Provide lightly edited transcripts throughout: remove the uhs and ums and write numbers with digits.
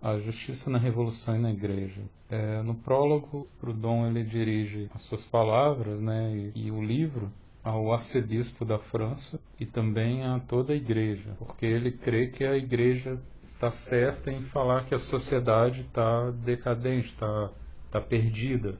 A Justiça na Revolução e na Igreja. No prólogo, Proudhon ele dirige as suas palavras, né, e o livro ao arcebispo da França e também a toda a igreja, porque ele crê que a igreja está certa em falar que a sociedade está decadente, está perdida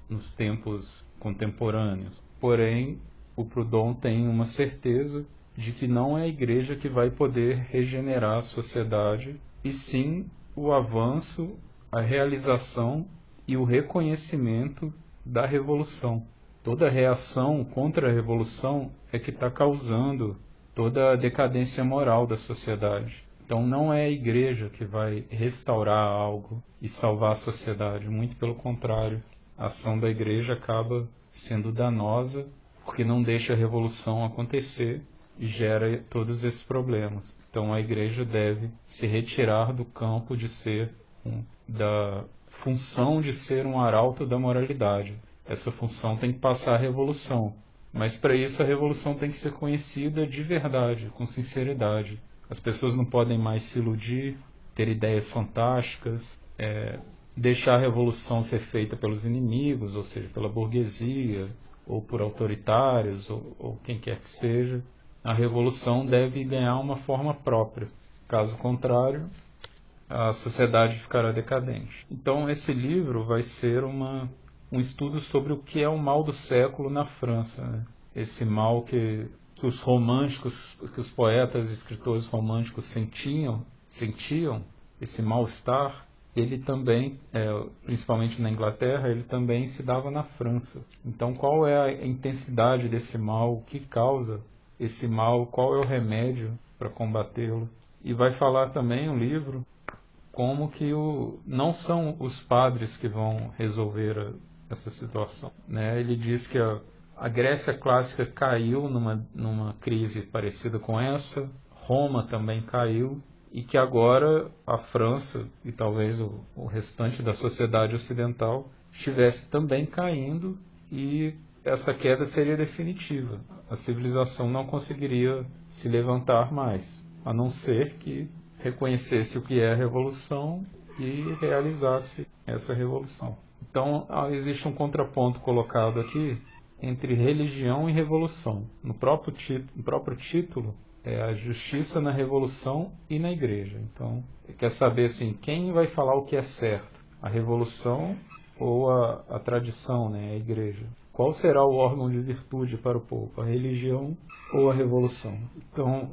nos tempos contemporâneos. Porém, o Proudhon tem uma certeza de que não é a igreja que vai poder regenerar a sociedade, e sim o avanço, a realização e o reconhecimento da revolução. Toda reação contra a revolução é que está causando toda a decadência moral da sociedade. Então não é a igreja que vai restaurar algo e salvar a sociedade, muito pelo contrário. A ação da igreja acaba sendo danosa porque não deixa a revolução acontecer e gera todos esses problemas. Então a igreja deve se retirar do campo de ser, da função de ser um arauto da moralidade. Essa função tem que passar a revolução, mas para isso a revolução tem que ser conhecida de verdade, com sinceridade. As pessoas não podem mais se iludir, ter ideias fantásticas, deixar a revolução ser feita pelos inimigos, ou seja, pela burguesia, ou por autoritários, ou quem quer que seja. A revolução deve ganhar uma forma própria. Caso contrário, a sociedade ficará decadente. Então esse livro vai ser um estudo sobre o que é o mal do século na França, né? Esse mal que os românticos, que os poetas e escritores românticos sentiam, esse mal-estar, ele também, principalmente na Inglaterra, ele também se dava na França. Então qual é a intensidade desse mal, o que causa esse mal, qual é o remédio para combatê-lo? E vai falar também um livro como que não são os padres que vão resolver essa situação, né? Ele diz que a Grécia clássica caiu numa crise parecida com essa, Roma também caiu, e que agora a França e talvez o restante da sociedade ocidental estivesse também caindo, e essa queda seria definitiva. A civilização não conseguiria se levantar mais, a não ser que reconhecesse o que é a revolução e realizasse essa revolução. Então, existe um contraponto colocado aqui entre religião e revolução. No próprio título, é a justiça na revolução e na igreja. Então, quer saber assim, quem vai falar o que é certo? A revolução ou a tradição, né? A igreja? Qual será o órgão de virtude para o povo? A religião ou a revolução? Então,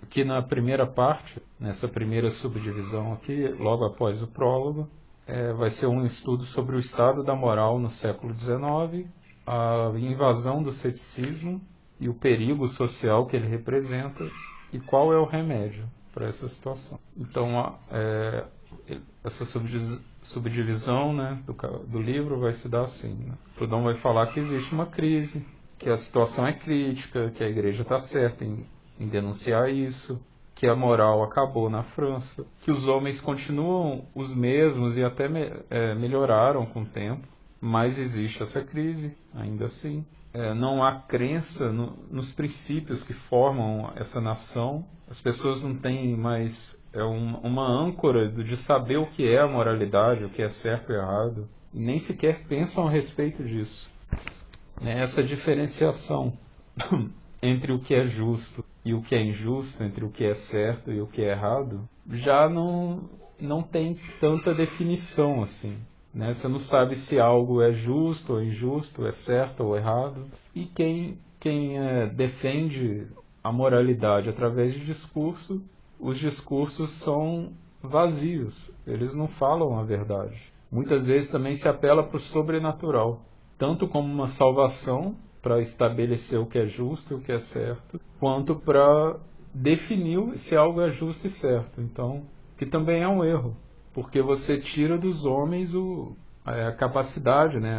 aqui na primeira parte, nessa primeira subdivisão aqui, logo após o prólogo, vai ser um estudo sobre o estado da moral no século XIX, a invasão do ceticismo e o perigo social que ele representa e qual é o remédio para essa situação. Então, essa subdivisão, né, do livro vai se dar assim, né? Proudhon vai falar que existe uma crise, que a situação é crítica, que a igreja está certa em denunciar isso, que a moral acabou na França, que os homens continuam os mesmos e até melhoraram com o tempo, mas existe essa crise, ainda assim. Não há crença nos princípios que formam essa nação, as pessoas não têm mais uma âncora de saber o que é a moralidade, o que é certo e errado, e nem sequer pensam a respeito disso. Essa diferenciação entre o que é justo e o que é injusto, entre o que é certo e o que é errado, já não tem tanta definição assim, né? Você não sabe se algo é justo ou injusto, é certo ou errado. E quem defende a moralidade através de discurso, os discursos são vazios, eles não falam a verdade. Muitas vezes também se apela para o sobrenatural, tanto como uma salvação para estabelecer o que é justo e o que é certo, quanto para definir se algo é justo e certo. Então, que também é um erro, porque você tira dos homens a capacidade, né?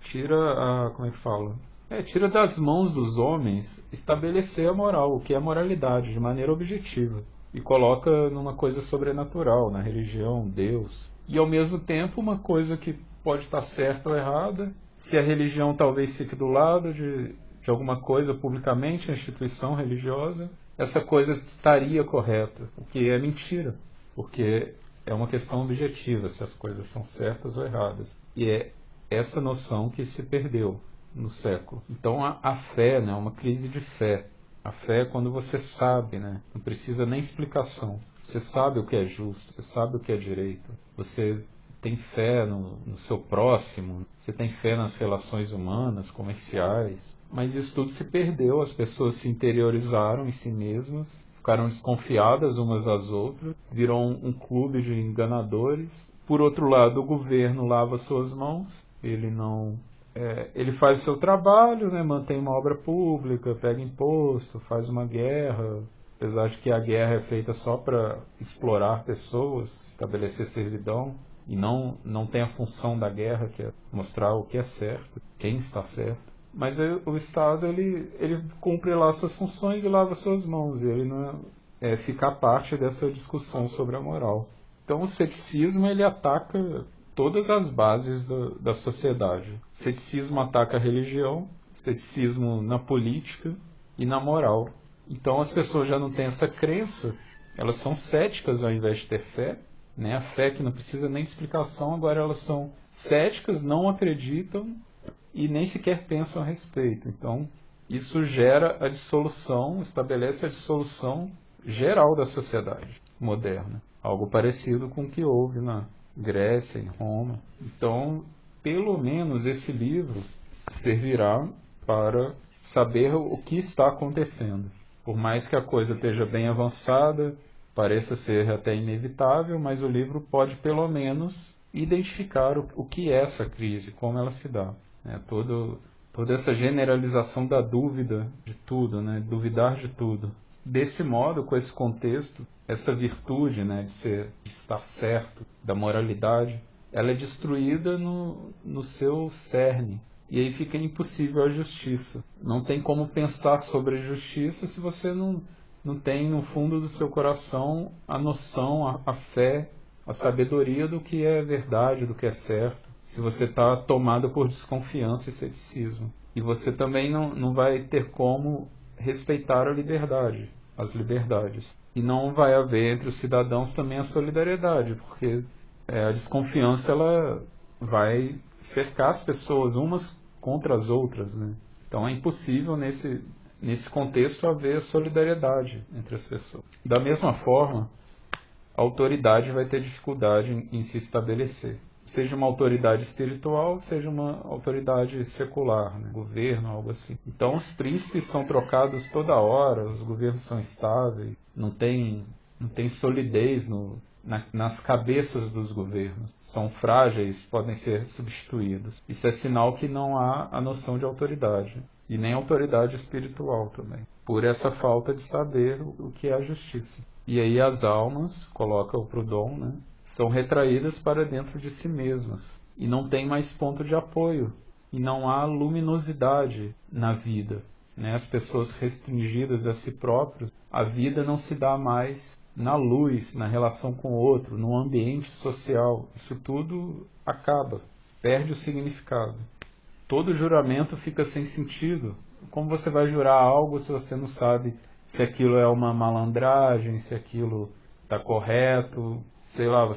Tira das mãos dos homens estabelecer a moral, o que é moralidade, de maneira objetiva, e coloca numa coisa sobrenatural, na religião, Deus. E ao mesmo tempo uma coisa que pode estar certa ou errada. Se a religião talvez fique do lado de alguma coisa publicamente, a instituição religiosa, essa coisa estaria correta, o que é mentira. porque é uma questão objetiva se as coisas são certas ou erradas. E é essa noção que se perdeu no século. Então a fé, né, é uma crise de fé. A fé é quando você sabe, né, não precisa nem explicação. Você sabe o que é justo, você sabe o que é direito, você tem fé no seu próximo, você tem fé nas relações humanas, comerciais. Mas isso tudo se perdeu, as pessoas se interiorizaram em si mesmas, ficaram desconfiadas umas das outras, virou um clube de enganadores. Por outro lado, o governo lava suas mãos, ele faz o seu trabalho, né, mantém uma obra pública, pega imposto, faz uma guerra, apesar de que a guerra é feita só para explorar pessoas, estabelecer servidão, e não tem a função da guerra, que é mostrar o que é certo, quem está certo. Mas o Estado ele cumpre lá suas funções e lava suas mãos, e ele não fica parte dessa discussão sobre a moral. Então o ceticismo ele ataca todas as bases da sociedade. O ceticismo ataca a religião, o ceticismo na política e na moral. Então as pessoas já não têm essa crença, elas são céticas ao invés de ter fé, né? A fé que não precisa nem de explicação, agora elas são céticas, não acreditam e nem sequer pensam a respeito. Então isso gera a dissolução, estabelece a dissolução geral da sociedade moderna. Algo parecido com o que houve na Grécia, em Roma. Então, pelo menos esse livro servirá para saber o que está acontecendo. Por mais que a coisa esteja bem avançada, pareça ser até inevitável, mas o livro pode pelo menos identificar o que é essa crise, como ela se dá. Toda essa generalização da dúvida de tudo, né? Duvidar de tudo. Desse modo, com esse contexto, essa virtude, né, de estar certo, da moralidade, ela é destruída no seu cerne. E aí fica impossível a justiça. Não tem como pensar sobre a justiça se você não tem no fundo do seu coração a noção, a fé, a sabedoria do que é verdade, do que é certo. Se você está tomado por desconfiança e ceticismo. E você também não vai ter como respeitar a liberdade, as liberdades. E não vai haver entre os cidadãos também a solidariedade, porque a desconfiança ela vai cercar as pessoas umas contra as outras, né? Então é impossível nesse contexto haver solidariedade entre as pessoas. Da mesma forma, a autoridade vai ter dificuldade em se estabelecer. Seja uma autoridade espiritual, seja uma autoridade secular, né? Governo, algo assim. Então os príncipes são trocados toda hora, os governos são estáveis, não tem solidez nas cabeças dos governos. São frágeis, podem ser substituídos. Isso é sinal que não há a noção de autoridade. E nem autoridade espiritual também. Por essa falta de saber o que é a justiça. E aí as almas, coloca o Proudhon, né? São retraídas para dentro de si mesmas e não tem mais ponto de apoio e não há luminosidade na vida, né? As pessoas restringidas a si próprios, a vida não se dá mais na luz, na relação com o outro, no ambiente social. Isso tudo acaba, perde o significado. Todo juramento fica sem sentido. Como você vai jurar algo se você não sabe se aquilo é uma malandragem, se aquilo está correto? Sei lá,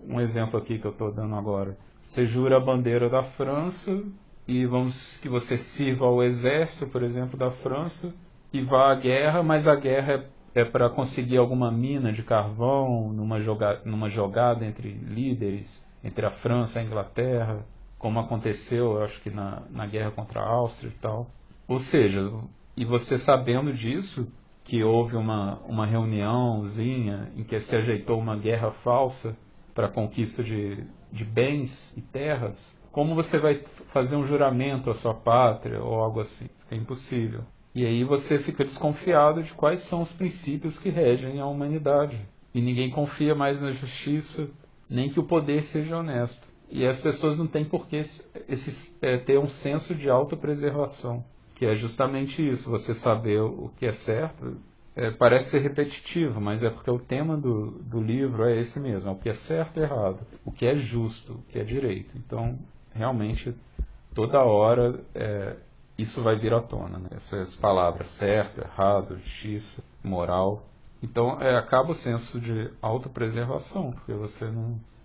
um exemplo aqui que eu estou dando agora. Você jura a bandeira da França e vamos que você sirva ao exército, por exemplo, da França e vá à guerra, mas a guerra é para conseguir alguma mina de carvão numa jogada entre líderes, entre a França e a Inglaterra, como aconteceu, eu acho que na guerra contra a Áustria e tal. Ou seja, e você sabendo disso, que houve uma reuniãozinha em que se ajeitou uma guerra falsa para a conquista de bens e terras, como você vai fazer um juramento à sua pátria ou algo assim? É impossível. E aí você fica desconfiado de quais são os princípios que regem a humanidade. E ninguém confia mais na justiça, nem que o poder seja honesto. E as pessoas não têm por que ter um senso de autopreservação, que é justamente isso, você saber o que é certo. Parece ser repetitivo, mas é porque o tema do livro é esse mesmo, é o que é certo e errado, o que é justo, o que é direito. Então, realmente, toda hora isso vai vir à tona, né? Essas palavras certo, errado, justiça, moral. Então acaba o senso de autopreservação, porque você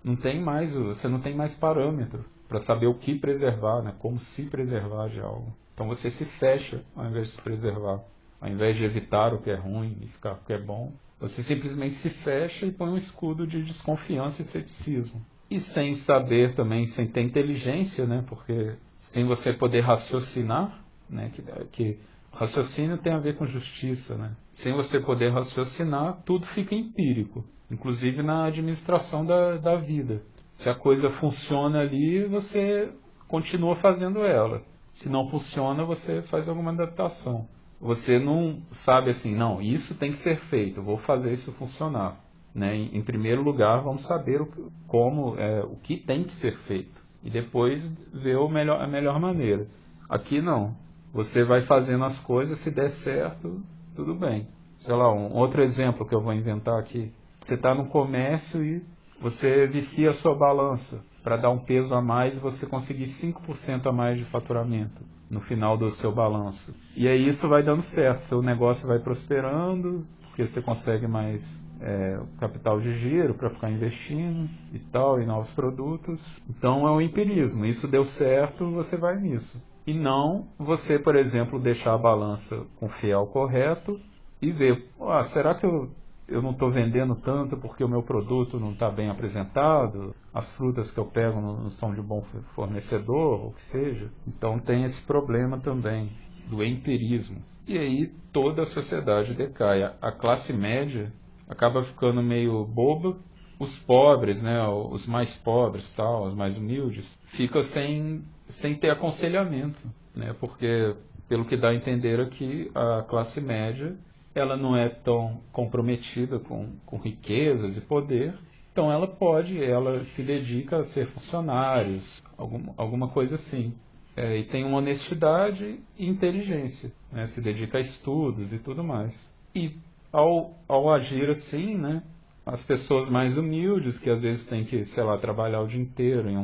não tem mais parâmetro para saber o que preservar, né? Como se preservar de algo. Então você se fecha ao invés de se preservar. Ao invés de evitar o que é ruim e ficar com o que é bom, você simplesmente se fecha e põe um escudo de desconfiança e ceticismo. E sem saber também, sem ter inteligência, né? Porque sem você poder raciocinar, né? Que raciocínio tem a ver com justiça, né? Sem você poder raciocinar, tudo fica empírico, inclusive na administração da vida. Se a coisa funciona ali, você continua fazendo ela. Se não funciona, você faz alguma adaptação. Você não sabe assim, não, isso tem que ser feito, eu vou fazer isso funcionar. Né? Em primeiro lugar, vamos saber o que tem que ser feito. E depois ver a melhor maneira. Aqui não. Você vai fazendo as coisas, se der certo, tudo bem. Sei lá, um outro exemplo que eu vou inventar aqui. Você está no comércio e você vicia a sua balança para dar um peso a mais e você conseguir 5% a mais de faturamento no final do seu balanço. E aí isso vai dando certo, seu negócio vai prosperando, porque você consegue mais capital de giro para ficar investindo e tal, em novos produtos. Então é um empirismo, isso deu certo, você vai nisso. E não você, por exemplo, deixar a balança com o fiel correto e ver, será que eu não estou vendendo tanto porque o meu produto não está bem apresentado, as frutas que eu pego não são de bom fornecedor, ou o que seja. Então tem esse problema também do empirismo. E aí toda a sociedade decai. A classe média acaba ficando meio boba. Os pobres, né, os mais pobres, tal, os mais humildes, ficam sem ter aconselhamento, né, porque pelo que dá a entender aqui, a classe média ela não é tão comprometida com riquezas e poder, então ela se dedica a ser funcionários, alguma coisa assim. E tem uma honestidade e inteligência, né? Se dedica a estudos e tudo mais. E ao agir assim, né, as pessoas mais humildes, que às vezes têm que, sei lá, trabalhar o dia inteiro em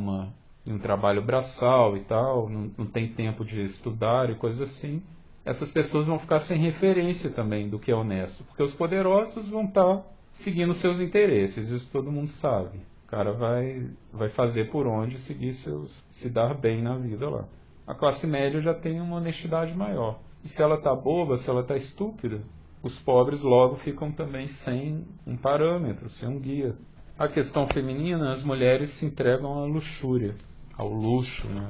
um trabalho braçal e tal, não tem tempo de estudar e coisas assim, essas pessoas vão ficar sem referência também do que é honesto, porque os poderosos vão estar seguindo seus interesses, isso todo mundo sabe. O cara vai fazer por onde se dar bem na vida lá. A classe média já tem uma honestidade maior. E se ela está boba, se ela está estúpida, os pobres logo ficam também sem um parâmetro, sem um guia. A questão feminina, as mulheres se entregam à luxúria, ao luxo, né?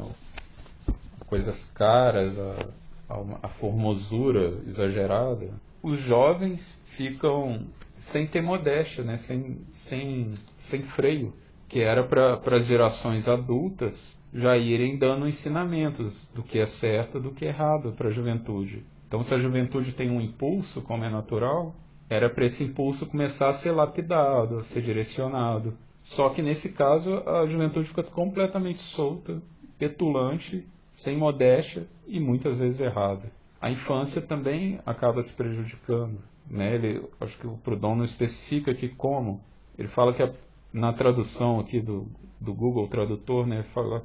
Coisas caras, a formosura exagerada. Os jovens ficam sem ter modéstia, né? sem freio, que era para as gerações adultas já irem dando ensinamentos do que é certo e do que é errado para a juventude. Então, se a juventude tem um impulso, como é natural, era para esse impulso começar a ser lapidado, a ser direcionado. Só que nesse caso, a juventude fica completamente solta, petulante, sem modéstia e muitas vezes errada. A infância também acaba se prejudicando, né? Acho que o Proudhon não especifica aqui como. Ele fala que na tradução aqui do Google Tradutor, né,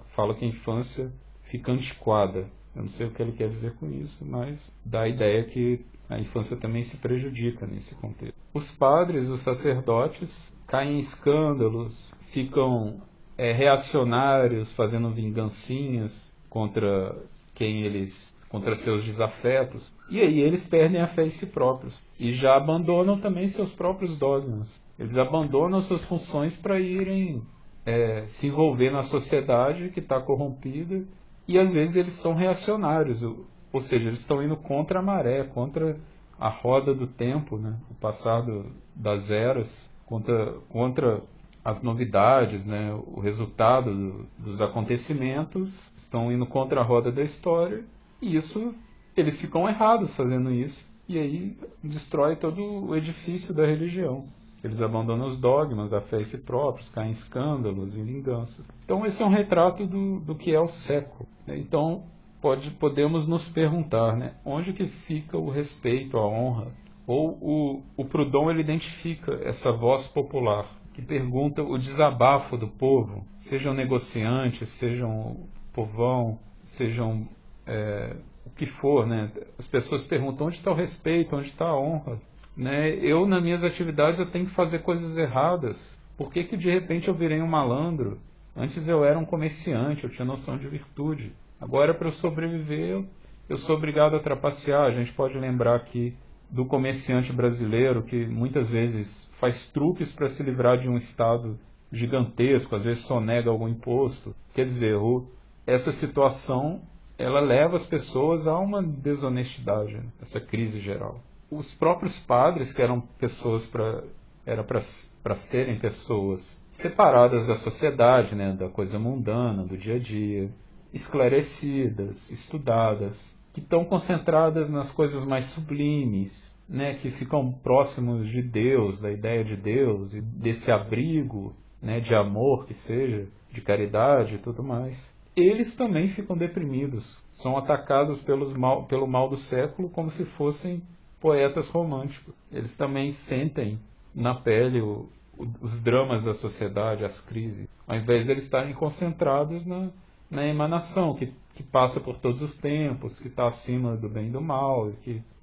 fala que a infância fica antiquada. Eu não sei o que ele quer dizer com isso, mas dá a ideia que a infância também se prejudica nesse contexto. Os padres, os sacerdotes, caem em escândalos, ficam reacionários, fazendo vingancinhas contra contra seus desafetos, e aí eles perdem a fé em si próprios e já abandonam também seus próprios dogmas. Eles abandonam suas funções para irem se envolver na sociedade que está corrompida, e às vezes eles são reacionários, ou seja, eles estão indo contra a maré, contra a roda do tempo, né? O passado das eras, contra as novidades, né? O resultado dos acontecimentos, estão indo contra a roda da história, e eles ficam errados fazendo isso, e aí destrói todo o edifício da religião. Eles abandonam os dogmas da fé em si próprios, caem em escândalos, em vingança. Então esse é um retrato do que é o século, né? Então podemos nos perguntar, né, onde que fica o respeito, a honra? Ou o Proudhon ele identifica essa voz popular que pergunta o desabafo do povo, sejam negociantes, sejam povão, sejam o que for, né? As pessoas perguntam onde está o respeito, onde está a honra. né? Eu, nas minhas atividades, eu tenho que fazer coisas erradas. Por que que de repente eu virei um malandro? Antes eu era um comerciante, eu tinha noção de virtude. Agora, para eu sobreviver, eu sou obrigado a trapacear. A gente pode lembrar aqui do comerciante brasileiro que muitas vezes faz truques para se livrar de um Estado gigantesco, às vezes sonega algum imposto. Quer dizer, essa situação ela leva as pessoas a uma desonestidade, né? Essa crise geral. Os próprios padres, que eram pessoas para serem pessoas separadas da sociedade, né, da coisa mundana, do dia a dia, esclarecidas, estudadas, que estão concentradas nas coisas mais sublimes, né, que ficam próximos de Deus, da ideia de Deus, e desse abrigo, né, de amor que seja, de caridade e tudo mais. Eles também ficam deprimidos, são atacados pelo mal do século como se fossem poetas românticos. Eles também sentem na pele os dramas da sociedade, as crises, ao invés de eles estarem concentrados na emanação, que passa por todos os tempos, que está acima do bem e do mal,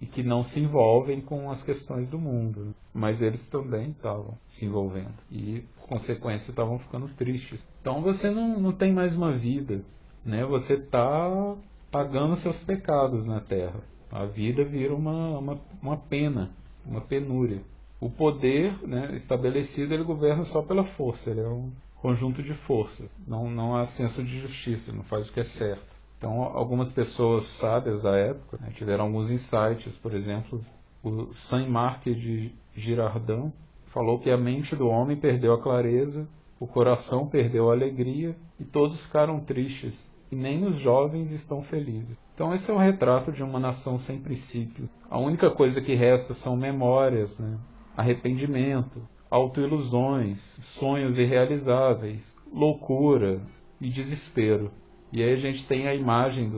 e que não se envolvem com as questões do mundo. Mas eles também estavam se envolvendo, e, por consequência, estavam ficando tristes. Então você não tem mais uma vida, né? Você está pagando seus pecados na Terra. A vida vira uma pena, uma penúria. O poder, né, estabelecido, ele governa só pela força, ele é um conjunto de forças, não há senso de justiça, não faz o que é certo. Então, algumas pessoas sábias da época, né, tiveram alguns insights. Por exemplo, o Saint-Marc de Girardin falou que a mente do homem perdeu a clareza, o coração perdeu a alegria e todos ficaram tristes, e nem os jovens estão felizes. Então esse é um retrato de uma nação sem princípio. A única coisa que resta são memórias, né? Arrependimento, autoilusões, sonhos irrealizáveis, loucura e desespero. E aí a gente tem a imagem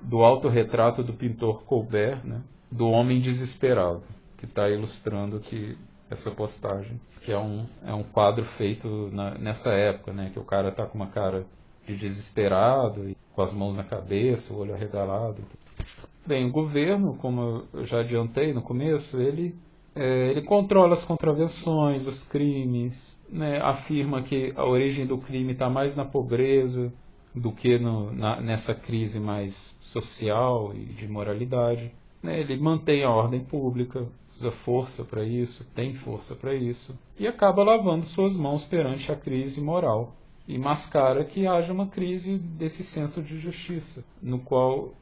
do autorretrato do pintor Colbert, né? Do homem desesperado, que está ilustrando aqui essa postagem, que é um quadro feito nessa época, né? Que o cara está com uma cara de desesperado, e com as mãos na cabeça, o olho arregalado. Bem, o governo, como eu já adiantei no começo, ele controla as contravenções, os crimes, né? Afirma que a origem do crime está mais na pobreza do que nessa crise mais social e de moralidade, né? Ele mantém a ordem pública, usa força para isso, tem força para isso, e acaba lavando suas mãos perante a crise moral. E mascara que haja uma crise desse senso de justiça, no qual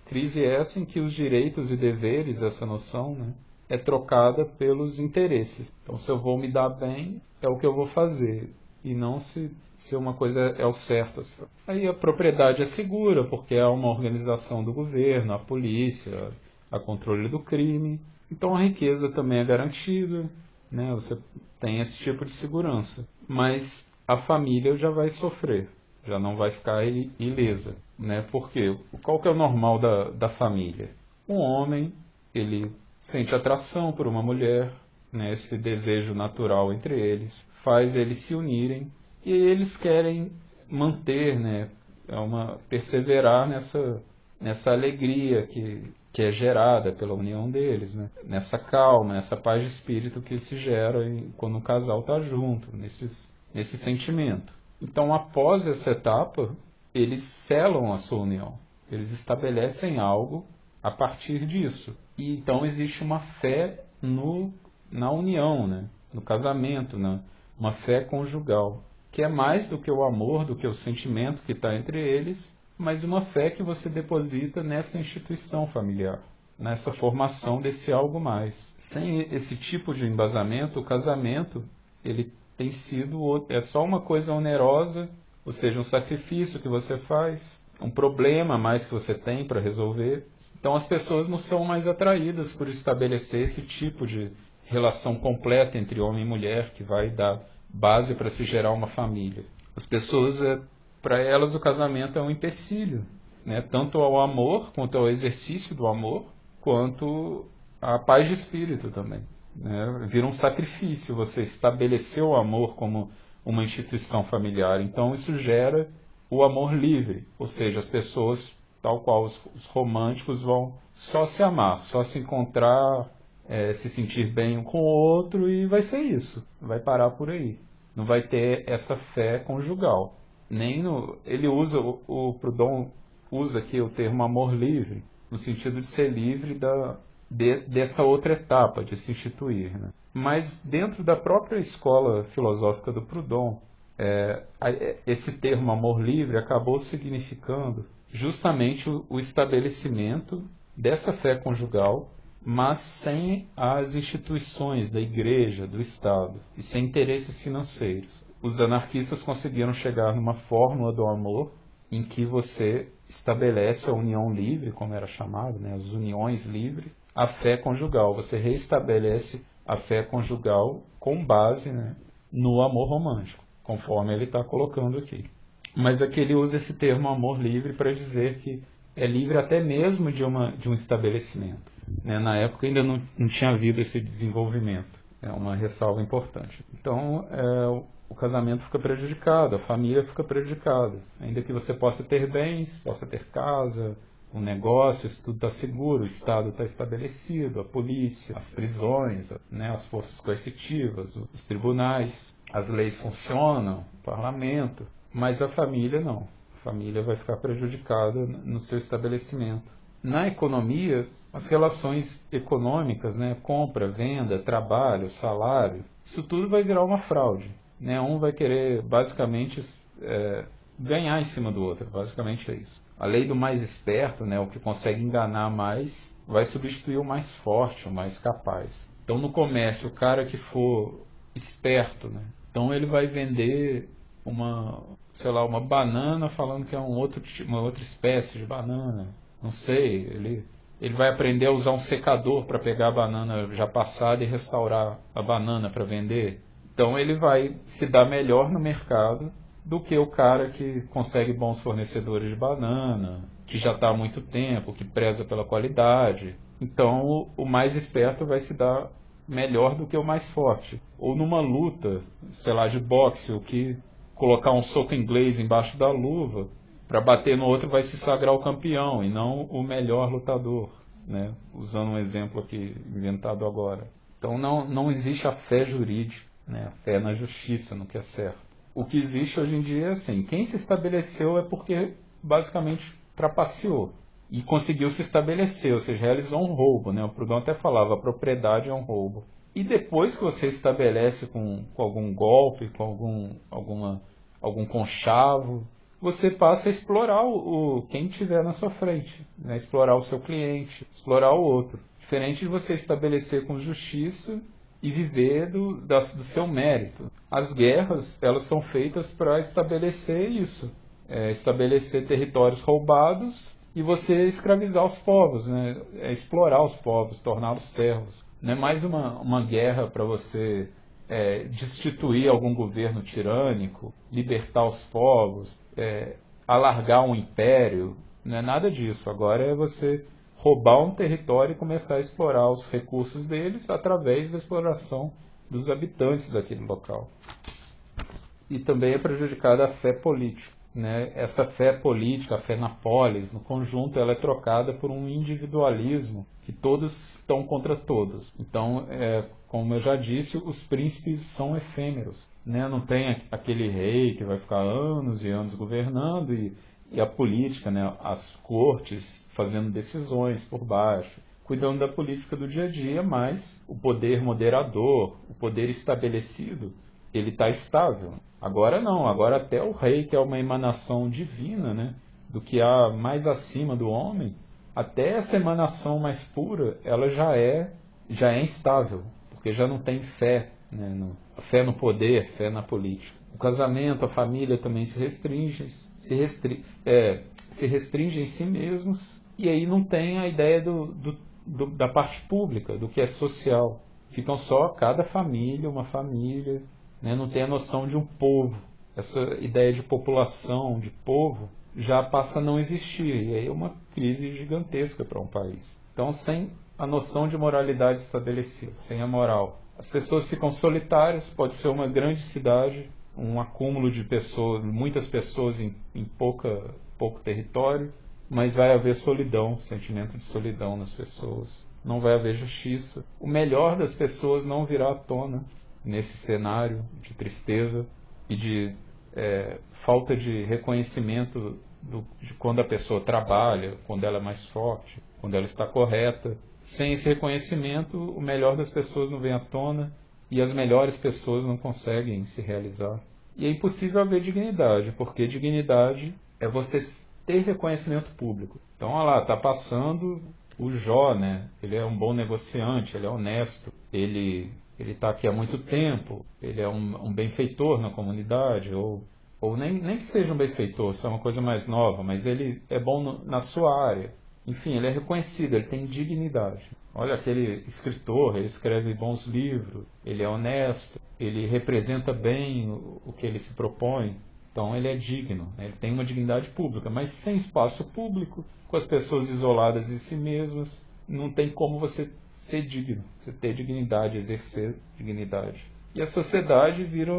crise essa em que os direitos e deveres, essa noção, né, é trocada pelos interesses. Então, se eu vou me dar bem, é o que eu vou fazer, e não se uma coisa é o certo. Aí a propriedade é segura, porque há uma organização do governo, a polícia, a controle do crime. Então a riqueza também é garantida, né? Você tem esse tipo de segurança. Mas a família já vai sofrer, já não vai ficar ilesa, né? Porque qual que é o normal da família? Um homem, ele sente atração por uma mulher, né? Esse desejo natural entre eles faz eles se unirem, e eles querem manter, né? Perseverar nessa alegria que é gerada pela união deles, né? Nessa calma, nessa paz de espírito que se gera quando o casal está junto, nesse sentimento. Então, após essa etapa, eles selam a sua união. Eles estabelecem algo a partir disso. E então existe uma fé na união, né? No casamento, né? Uma fé conjugal, que é mais do que o amor, do que o sentimento que está entre eles, mas uma fé que você deposita nessa instituição familiar, nessa formação desse algo mais. Sem esse tipo de embasamento, o casamento ele tem sido só uma coisa onerosa, ou seja, um sacrifício que você faz, um problema a mais que você tem para resolver. Então as pessoas não são mais atraídas por estabelecer esse tipo de relação completa entre homem e mulher, que vai dar base para se gerar uma família. As pessoas, para elas, o casamento é um empecilho, né? Tanto ao amor, quanto ao exercício do amor, quanto à paz de espírito também, né? Vira um sacrifício você estabelecer o amor como uma instituição familiar. Então isso gera o amor livre, ou seja, as pessoas, tal qual os românticos, vão só se amar, só se encontrar se sentir bem um com o outro, e vai ser isso, vai parar por aí. Não vai ter essa fé conjugal. Nem no, ele usa, o Proudhon usa aqui o termo amor livre, no sentido de ser livre dessa outra etapa, de se instituir, né? Mas dentro da própria escola filosófica do Proudhon, esse termo amor livre acabou significando justamente o estabelecimento dessa fé conjugal, mas sem as instituições da igreja, do Estado, e sem interesses financeiros. Os anarquistas conseguiram chegar numa fórmula do amor em que você estabelece a união livre, como era chamado, né, as uniões livres, a fé conjugal. Você reestabelece a fé conjugal com base, né, no amor romântico, conforme ele está colocando aqui. Mas aqui ele usa esse termo amor livre para dizer que é livre até mesmo de um estabelecimento, né? Na época ainda não tinha havido esse desenvolvimento. É uma ressalva importante. Então, o casamento fica prejudicado, a família fica prejudicada. Ainda que você possa ter bens, possa ter casa, um negócio, isso tudo está seguro, o Estado está estabelecido, a polícia, as prisões, né, as forças coercitivas, os tribunais, as leis funcionam, o parlamento, mas a família não. A família vai ficar prejudicada no seu estabelecimento. Na economia, as relações econômicas, né, compra, venda, trabalho, salário, isso tudo vai virar uma fraude, né? Um vai querer basicamente ganhar em cima do outro, basicamente é isso. A lei do mais esperto, né, o que consegue enganar mais, vai substituir o mais forte, o mais capaz. Então no comércio, o cara que for esperto, né, então ele vai vender uma banana falando que é uma outra espécie de banana. Não sei, ele vai aprender a usar um secador para pegar a banana já passada e restaurar a banana para vender. Então ele vai se dar melhor no mercado do que o cara que consegue bons fornecedores de banana, que já está há muito tempo, que preza pela qualidade. Então o mais esperto vai se dar melhor do que o mais forte. Ou numa luta, sei lá, de boxe, o que colocar um soco inglês embaixo da luva para bater no outro vai se sagrar o campeão e não o melhor lutador, né? Usando um exemplo aqui inventado agora. Então não existe a fé jurídica, né? A fé na justiça, no que é certo. O que existe hoje em dia é assim, quem se estabeleceu é porque basicamente trapaceou e conseguiu se estabelecer, ou seja, realizou um roubo, né? O Proudhon até falava, a propriedade é um roubo. E depois que você estabelece com algum golpe, com algum conchavo, você passa a explorar quem tiver na sua frente, né? Explorar o seu cliente, explorar o outro. Diferente de você estabelecer com justiça e viver do seu mérito. As guerras, elas são feitas para estabelecer isso, estabelecer territórios roubados e você escravizar os povos, né? Explorar os povos, torná-los servos. Não é mais uma guerra para você destituir algum governo tirânico, libertar os povos, alargar um império. Não é nada disso. Agora é você roubar um território e começar a explorar os recursos deles através da exploração dos habitantes daquele local. E também é prejudicada a fé política, né? Essa fé política, a fé na polis, no conjunto, ela é trocada por um individualismo que todos estão contra todos. Então, como eu já disse, os príncipes são efêmeros, né? Não tem aquele rei que vai ficar anos e anos governando e a política, né? As cortes fazendo decisões por baixo, cuidando da política do dia a dia, mas o poder moderador, o poder estabelecido, ele está estável. Agora não, agora até o rei, que é uma emanação divina, né, do que há mais acima do homem, até essa emanação mais pura, ela já é instável, porque já não tem fé, né, fé no poder, fé na política. O casamento, a família também se restringe em si mesmos, e aí não tem a ideia da parte pública, do que é social. Ficam só cada família, uma família, né? Não tem a noção de um povo. Essa ideia de população, de povo, já passa a não existir. E aí é uma crise gigantesca para um país. Então, sem a noção de moralidade estabelecida, sem a moral, as pessoas ficam solitárias. Pode ser uma grande cidade, um acúmulo de pessoas, muitas pessoas em pouco território, mas vai haver solidão, sentimento de solidão nas pessoas. não vai haver justiça. O melhor das pessoas não virá à tona nesse cenário de tristeza e de falta de reconhecimento de quando a pessoa trabalha, quando ela é mais forte, quando ela está correta. Sem esse reconhecimento, o melhor das pessoas não vem à tona e as melhores pessoas não conseguem se realizar. E é impossível haver dignidade, porque dignidade é você ter reconhecimento público. Então, olha lá, está passando o Jó, né? Ele é um bom negociante, ele é honesto, ele está aqui há muito tempo, ele é um benfeitor na comunidade, ou nem que seja um benfeitor, isso é uma coisa mais nova, mas ele é bom na sua área. Enfim, ele é reconhecido, ele tem dignidade. Olha, aquele escritor, ele escreve bons livros, ele é honesto, ele representa bem o que ele se propõe. Então ele é digno, né? Ele tem uma dignidade pública, mas sem espaço público, com as pessoas isoladas em si mesmas, não tem como você ser digno, você ter dignidade, exercer dignidade. E a sociedade vira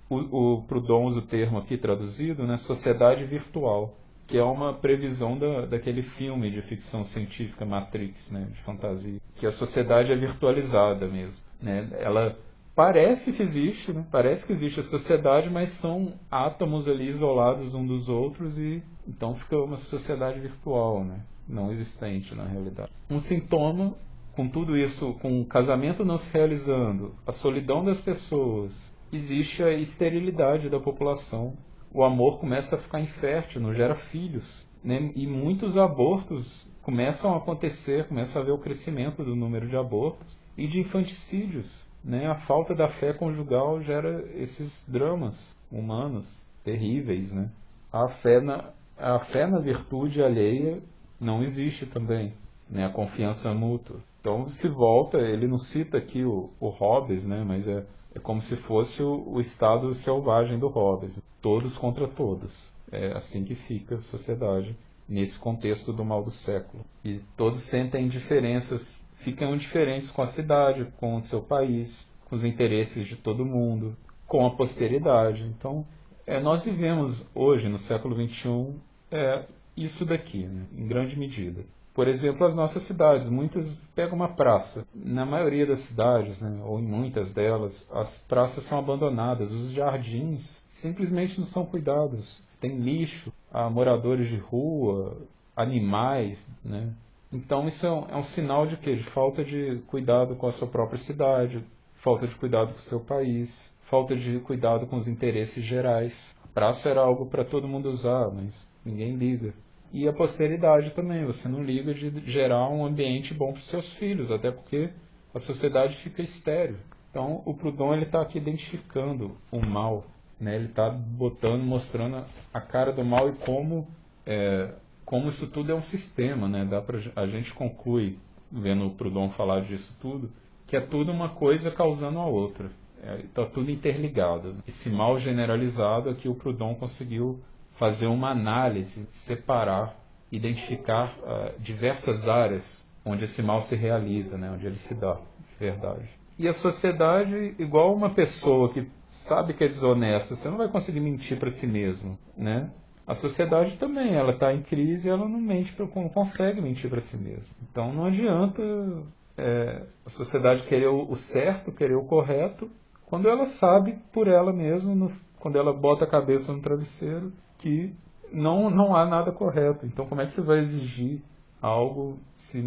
o Proudhon usa o termo aqui traduzido, né? Sociedade virtual, que é uma previsão daquele filme de ficção científica Matrix, né? De fantasia, que a sociedade é virtualizada mesmo, né? Ela parece que existe, né? Parece que existe a sociedade, mas são átomos ali isolados uns dos outros e então fica uma sociedade virtual, né? Não existente na realidade. Um sintoma, com tudo isso, com o casamento não se realizando, a solidão das pessoas, existe a esterilidade da população. O amor começa a ficar infértil, não gera filhos, né? E muitos abortos começam a acontecer, começa a haver o crescimento do número de abortos e de infanticídios. Né? A falta da fé conjugal gera esses dramas humanos terríveis. Né? A fé na virtude alheia não existe também, né? A confiança mútua. Então se volta, ele não cita aqui o Hobbes, né? Mas é como se fosse o estado selvagem do Hobbes, todos contra todos. É assim que fica a sociedade nesse contexto do mal do século. E todos sentem diferenças, ficam diferentes com a cidade, com o seu país, com os interesses de todo mundo, com a posteridade. Então, nós vivemos hoje, no século XXI, isso daqui, né, em grande medida. Por exemplo, as nossas cidades, muitas pegam uma praça. Na maioria das cidades, né, ou em muitas delas, as praças são abandonadas, os jardins simplesmente não são cuidados. Tem lixo, há moradores de rua, animais, né? Então isso é um sinal de quê? De falta de cuidado com a sua própria cidade, falta de cuidado com o seu país, falta de cuidado com os interesses gerais. A praça era algo para todo mundo usar, mas ninguém liga. E a posteridade também, você não liga de gerar um ambiente bom para os seus filhos, até porque a sociedade fica estéril. Então o Proudhon está aqui identificando o mal, né? Ele está mostrando a cara do mal e como isso tudo é um sistema, né? A gente conclui, vendo o Proudhon falar disso tudo, que é tudo uma coisa causando a outra. Está tudo interligado. Esse mal generalizado é que o Proudhon conseguiu fazer uma análise, separar, identificar diversas áreas onde esse mal se realiza, né? Onde ele se dá, de verdade. E a sociedade, igual uma pessoa que sabe que é desonesta, você não vai conseguir mentir para si mesmo, né? A sociedade também, ela está em crise e ela não consegue mentir para si mesma. Então não adianta a sociedade querer o certo, querer o correto, quando ela sabe por ela mesma, quando ela bota a cabeça no travesseiro, que não há nada correto. Então como é que você vai exigir algo se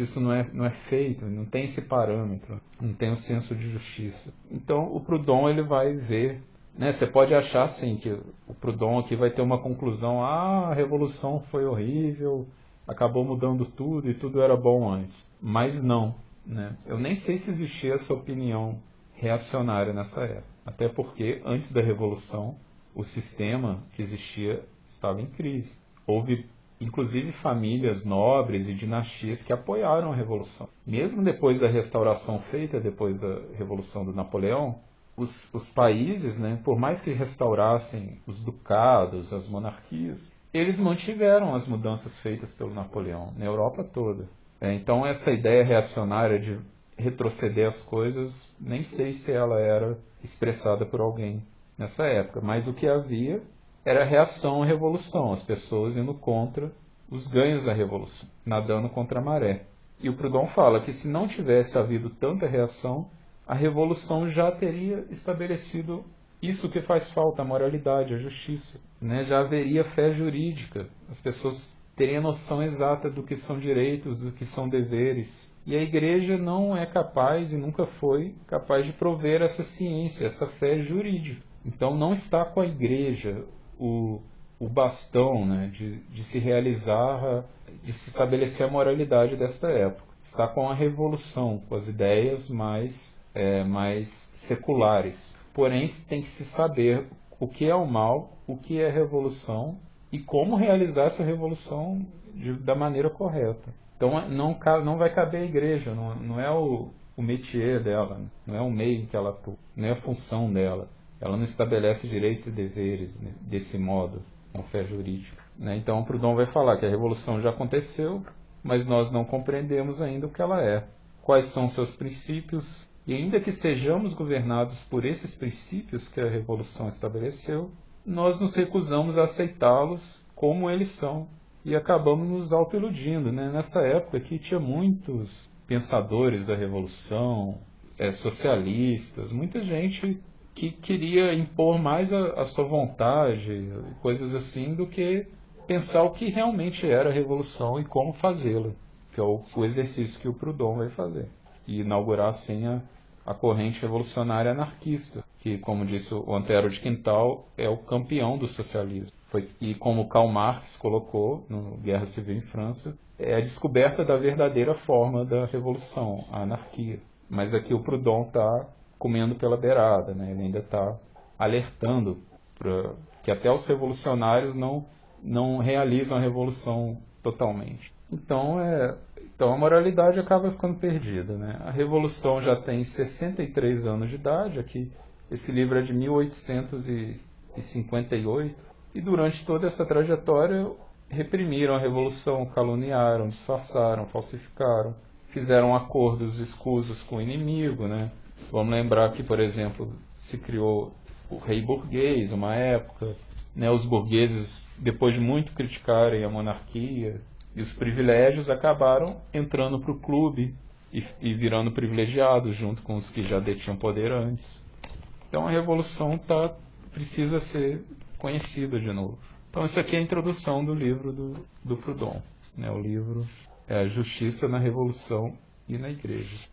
isso não é feito, não tem esse parâmetro, não tem o senso de justiça? Então o Proudhon ele vai ver, né? Você pode achar assim que o Proudhon aqui vai ter uma conclusão: a revolução foi horrível, acabou mudando tudo e tudo era bom antes. Mas não, né? Eu nem sei se existia essa opinião reacionária nessa época, até porque antes da revolução o sistema que existia estava em crise. Houve inclusive famílias nobres e dinastias que apoiaram a revolução. Mesmo depois da restauração feita, depois da revolução do Napoleão, os países, né, por mais que restaurassem os ducados, as monarquias, eles mantiveram as mudanças feitas pelo Napoleão, na Europa toda. Então essa ideia reacionária de retroceder as coisas, nem sei se ela era expressada por alguém nessa época, mas o que havia era reação à revolução, as pessoas indo contra os ganhos da revolução, nadando contra a maré. E o Proudhon fala que se não tivesse havido tanta reação, a revolução já teria estabelecido isso que faz falta, a moralidade, a justiça, né? Já haveria fé jurídica, as pessoas teriam noção exata do que são direitos, do que são deveres. E a igreja não é capaz e nunca foi capaz de prover essa ciência, essa fé jurídica. Então não está com a igreja o bastão, né, de se realizar, de se estabelecer a moralidade desta época. Está com a revolução, com as ideias mais seculares. Porém, tem que se saber o que é o mal, o que é a revolução e como realizar essa revolução da maneira correta. Então não vai caber à igreja, não é o métier dela, não é o meio em que ela atua, não é a função dela. Ela não estabelece direitos e deveres, né, desse modo, com fé jurídica, né? Então o Proudhon vai falar que a revolução já aconteceu, mas nós não compreendemos ainda o que ela é, quais são seus princípios, e ainda que sejamos governados por esses princípios que a revolução estabeleceu, nós nos recusamos a aceitá-los como eles são e acabamos nos autoiludindo, né? Nessa época aqui tinha muitos pensadores da revolução, socialistas, muita gente que queria impor mais a sua vontade, coisas assim, do que pensar o que realmente era a revolução e como fazê-la, que é o exercício que o Proudhon vai fazer, e inaugurar assim a corrente revolucionária anarquista, que, como disse o Antero de Quintal, é o campeão do socialismo. E como Karl Marx colocou no Guerra Civil em França, é a descoberta da verdadeira forma da revolução, a anarquia. Mas aqui o Proudhon está comendo pela beirada, né? Ele ainda está alertando que até os revolucionários não realizam a revolução totalmente. Então a moralidade acaba ficando perdida, né? A revolução já tem 63 anos de idade, aqui esse livro é de 1858, e durante toda essa trajetória reprimiram a revolução, caluniaram, disfarçaram, falsificaram, fizeram acordos escusos com o inimigo, né? Vamos lembrar que, por exemplo, se criou o rei burguês, uma época, né? Os burgueses, depois de muito criticarem a monarquia e os privilégios, acabaram entrando para o clube e virando privilegiados junto com os que já detinham poder antes. Então a revolução precisa ser conhecida de novo. Então isso aqui é a introdução do livro do Proudhon, né? O livro é a Justiça na Revolução e na Igreja.